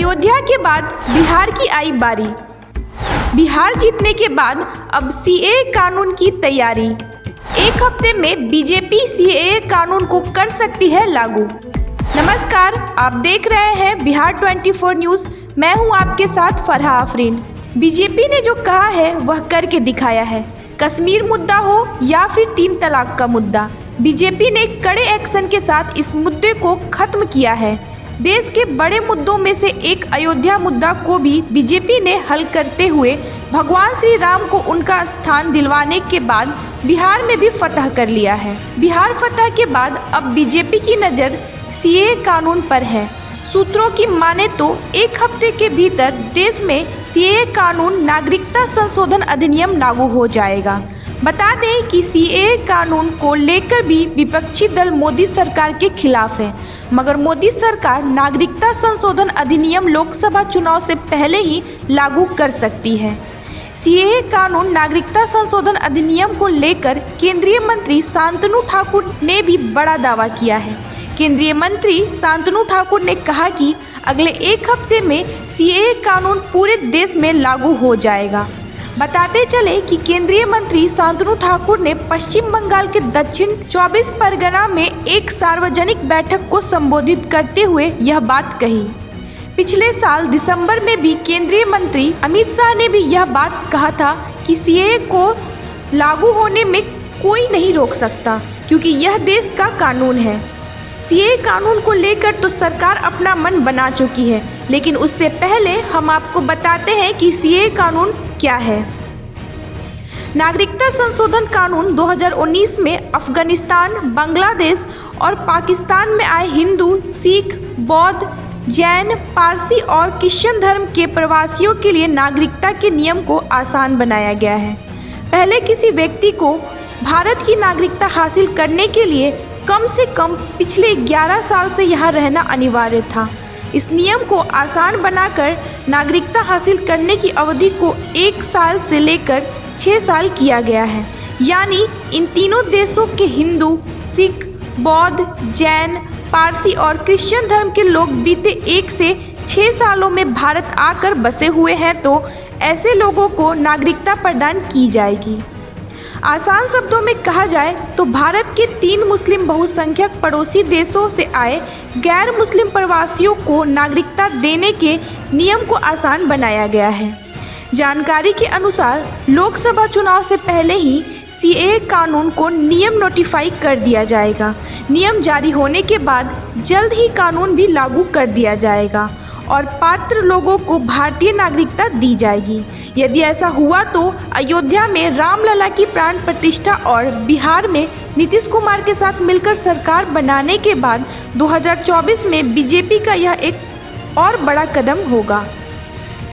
अयोध्या के बाद बिहार की आई बारी। बिहार जीतने के बाद अब सीएए कानून की तैयारी। एक हफ्ते में बीजेपी सीएए कानून को कर सकती है लागू। नमस्कार, आप देख रहे हैं बिहार 24 न्यूज़। मैं हूं आपके साथ फरहा आफरीन। बीजेपी ने जो कहा है वह करके दिखाया है। कश्मीर मुद्दा हो या फिर 3 तलाक का मुद्दा, बीजेपी ने कड़े एक्शन के साथ इस मुद्दे को खत्म किया है। देश के बड़े मुद्दों में से एक अयोध्या मुद्दा को भी बीजेपी ने हल करते हुए भगवान श्री राम को उनका स्थान दिलवाने के बाद बिहार में भी फतह कर लिया है। बिहार फतह के बाद अब बीजेपी की नज़र सीएए कानून पर है। सूत्रों की माने तो एक हफ्ते के भीतर देश में सीएए कानून नागरिकता संशोधन अधिनियम लागू हो जाएगा। बता दें कि सीएए कानून को लेकर भी विपक्षी दल मोदी सरकार के खिलाफ है, मगर मोदी सरकार नागरिकता संशोधन अधिनियम लोकसभा चुनाव से पहले ही लागू कर सकती है। सीएए कानून नागरिकता संशोधन अधिनियम को लेकर केंद्रीय मंत्री शांतनु ठाकुर ने भी बड़ा दावा किया है। केंद्रीय मंत्री शांतनु ठाकुर ने कहा कि अगले एक हफ्ते में सीएए कानून पूरे देश में लागू हो जाएगा। बताते चले कि केंद्रीय मंत्री शांतनु ठाकुर ने पश्चिम बंगाल के दक्षिण 24 परगना में एक सार्वजनिक बैठक को संबोधित करते हुए यह बात कही। पिछले साल दिसंबर में भी केंद्रीय मंत्री अमित शाह ने भी यह बात कहा था कि सीएए को लागू होने में कोई नहीं रोक सकता, क्योंकि यह देश का कानून है। सीएए कानून को लेकर तो सरकार अपना मन बना चुकी है, लेकिन उससे पहले हम आपको बताते हैं कि सीएए कानून क्या है। नागरिकता संशोधन कानून 2019 में अफगानिस्तान, बांग्लादेश और पाकिस्तान में आए हिंदू, सिख, बौद्ध, जैन, पारसी और क्रिश्चियन धर्म के प्रवासियों के लिए नागरिकता के नियम को आसान बनाया गया है। पहले किसी व्यक्ति को भारत की नागरिकता हासिल करने के लिए कम से कम पिछले 11 साल से यहाँ रहना अनिवार्य था। इस नियम को आसान बनाकर नागरिकता हासिल करने की अवधि को 1 साल से लेकर 6 साल किया गया है। यानी इन तीनों देशों के हिंदू, सिख, बौद्ध, जैन, पारसी और क्रिश्चियन धर्म के लोग बीते 1 से 6 सालों में भारत आकर बसे हुए हैं, तो ऐसे लोगों को नागरिकता प्रदान की जाएगी। आसान शब्दों में कहा जाए तो भारत के 3 मुस्लिम बहुसंख्यक पड़ोसी देशों से आए गैर मुस्लिम प्रवासियों को नागरिकता देने के नियम को आसान बनाया गया है। जानकारी के अनुसार लोकसभा चुनाव से पहले ही सीएए कानून को नियम नोटिफाई कर दिया जाएगा। नियम जारी होने के बाद जल्द ही कानून भी लागू कर दिया जाएगा और पात्र लोगों को भारतीय नागरिकता दी जाएगी। यदि ऐसा हुआ तो अयोध्या में रामलला की प्राण प्रतिष्ठा और बिहार में नीतीश कुमार के साथ मिलकर सरकार बनाने के बाद 2024 में बीजेपी का यह एक और बड़ा कदम होगा।